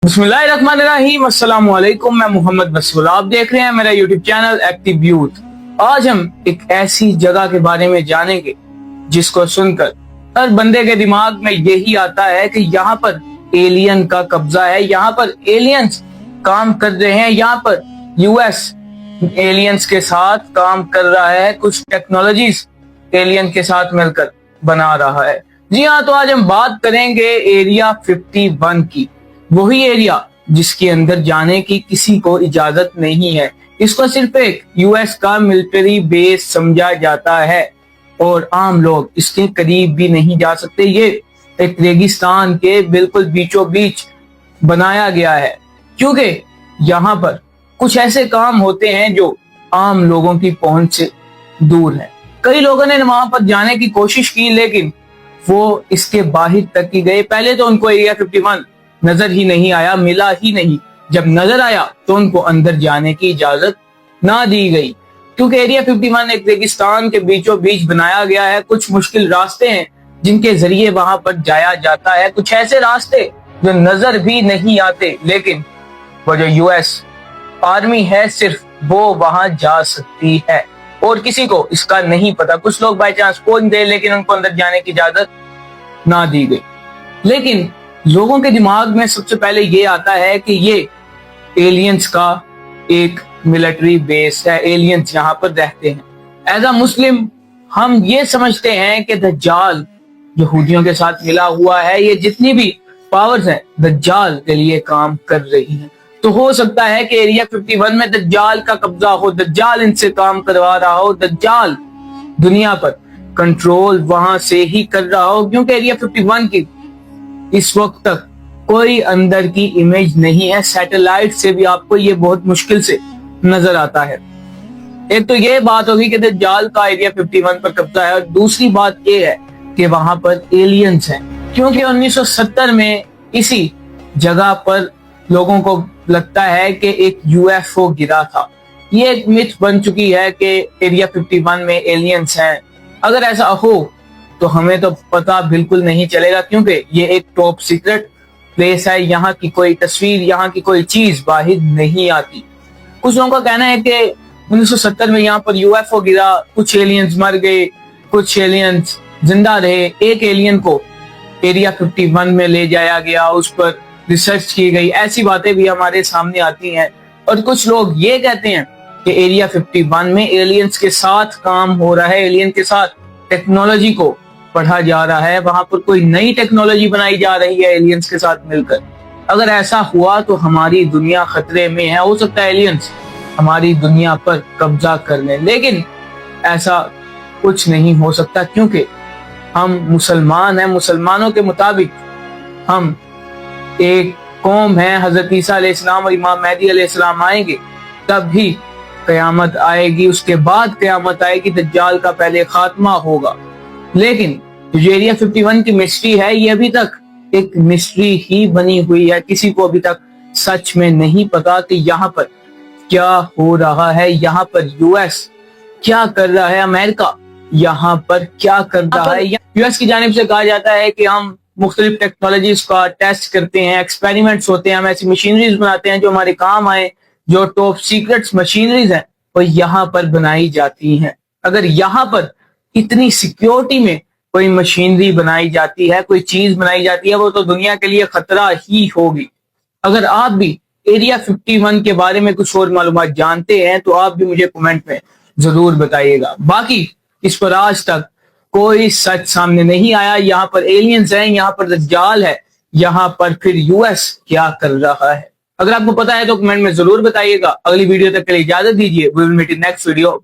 बिस्मिल्लाहिर्रहमानिर्रहीम, अस्सलाम वालेकुम। मैं मोहम्मद बसूल, आप देख रहे हैं मेरा यूट्यूब चैनल एक्टिव यूथ। आज हम एक ऐसी जगह के बारे में जानेंगे जिसको सुनकर हर बंदे के दिमाग में यही आता है कि यहाँ पर एलियन का कब्जा है, यहाँ पर एलियंस काम कर रहे हैं, यहाँ पर यूएस एलियंस के साथ काम कर रहा है, कुछ टेक्नोलॉजीज एलियन के साथ मिलकर बना रहा है। जी हाँ, तो आज हम बात करेंगे एरिया 51 की, वही एरिया जिसके अंदर जाने की किसी को इजाजत नहीं है। इसको सिर्फ एक यूएस का मिलिट्री बेस समझा जाता है और आम लोग इसके करीब भी नहीं जा सकते। ये एक रेगिस्तान के बिल्कुल बीचों बीच बनाया गया है, क्योंकि यहाँ पर कुछ ऐसे काम होते हैं जो आम लोगों की पहुंच से दूर है। कई लोगों ने वहां पर जाने की कोशिश की, लेकिन वो इसके बाहर तक ही गए। पहले तो उनको एरिया 51 नजर ही नहीं आया, मिला ही नहीं। जब नजर आया तो उनको अंदर जाने की इजाजत ना दी गई, क्योंकि एरिया 51 एक रेगिस्तान के बीचों बीच बनाया गया है। कुछ मुश्किल रास्ते हैं जिनके जरिए वहां पर जाया जाता है, कुछ ऐसे रास्ते जो नजर भी नहीं आते, लेकिन वो जो यूएस आर्मी है सिर्फ वो वहां जा सकती है और किसी को इसका नहीं पता। कुछ लोग बाई चांस पहुंच गए, लेकिन उनको अंदर जाने की इजाजत ना दी गई। लेकिन लोगों के दिमाग में सबसे पहले ये आता है कि ये एलियंस का एक मिलिट्री बेस है, एलियंस यहाँ पर रहते हैं। एज अ मुस्लिम हम ये समझते हैं कि दज्जाल यहूदियों के साथ मिला हुआ है, ये जितनी भी पावर्स हैं दज्जाल के लिए काम कर रही हैं। तो हो सकता है कि एरिया 51 में दज्जाल का कब्जा हो, दज्जाल इनसे काम करवा रहा हो, दज्जाल दुनिया पर कंट्रोल वहां से ही कर रहा हो, क्योंकि एरिया 51 की इस वक्त तक कोई अंदर की इमेज नहीं है। सैटेलाइट से भी आपको ये बहुत मुश्किल से नजर आता है। एक तो ये बात होगी कि दज्जाल का एरिया 51 पर कब्जा है, और दूसरी बात ये है कि वहां पर एलियंस हैं, क्योंकि 1970 में इसी जगह पर लोगों को लगता है कि एक यूएफओ गिरा था। ये एक मिथ बन चुकी है कि एरिया 51 में एलियंस हैं। अगर ऐसा हो तो हमें तो पता बिल्कुल नहीं चलेगा, क्योंकि ये एक टॉप सीक्रेट प्लेस है। यहाँ की कोई तस्वीर, यहाँ की कोई चीज बाहर नहीं आती। कुछ लोगों का कहना है कि 1970 में यहाँ पर यूएफओ गिरा, कुछ एलियंस मर गए, कुछ एलियंस जिंदा रहे। एक एलियन को एरिया 51 में ले जाया गया, उस पर रिसर्च की गई, ऐसी बातें भी हमारे सामने आती हैं। और कुछ लोग ये कहते हैं कि एरिया 51 में एलियंस के साथ काम हो रहा है, एलियन के साथ टेक्नोलॉजी को पढ़ा जा रहा है, वहां पर कोई नई टेक्नोलॉजी बनाई जा रही है एलियंस के साथ मिलकर। अगर ऐसा हुआ तो हमारी दुनिया खतरे में है। हो सकता है एलियंस हमारी दुनिया पर कब्जा कर लें, लेकिन ऐसा कुछ नहीं हो सकता, क्योंकि हम मुसलमान हैं। मुसलमानों के मुताबिक हम एक कौम है। हजरत ईसा अलैहिस्सलाम और इमाम मेहदी अलैहिस्सलाम आएंगे तब ही कयामत आएगी, उसके बाद कयामत आएगी, दज्जाल का पहले खात्मा होगा। लेकिन जो एरिया 51 की मिस्ट्री है, ये अभी तक एक मिस्ट्री ही बनी हुई है। किसी को अभी तक सच में नहीं पता कि यहाँ पर क्या हो रहा है, यहाँ पर यूएस क्या कर रहा है, अमेरिका यहाँ पर क्या कर रहा है। यूएस की जानिब से कहा जाता है कि हम मुख्तलिफ टेक्नोलॉजीज का टेस्ट करते हैं, एक्सपेरिमेंट्स होते हैं, हम ऐसी मशीनरीज बनाते हैं जो हमारे काम आए, जो टॉप सीक्रेट्स मशीनरीज हैं वो यहाँ पर बनाई जाती हैं। अगर यहाँ पर इतनी सिक्योरिटी में कोई मशीनरी बनाई जाती है, कोई चीज बनाई जाती है, वो तो दुनिया के लिए खतरा ही होगी। अगर आप भी एरिया 51 के बारे में कुछ और मालूमात जानते हैं तो आप भी मुझे कमेंट में जरूर बताइएगा। बाकी इस पर आज तक कोई सच सामने नहीं आया। यहाँ पर एलियंस हैं, यहाँ पर दज्जाल है, यहाँ पर फिर यूएस क्या कर रहा है। अगर आपको पता है तो कमेंट में जरूर बताइएगा। अगली वीडियो तक के लिए इजाजत दीजिए। We will meet in next video.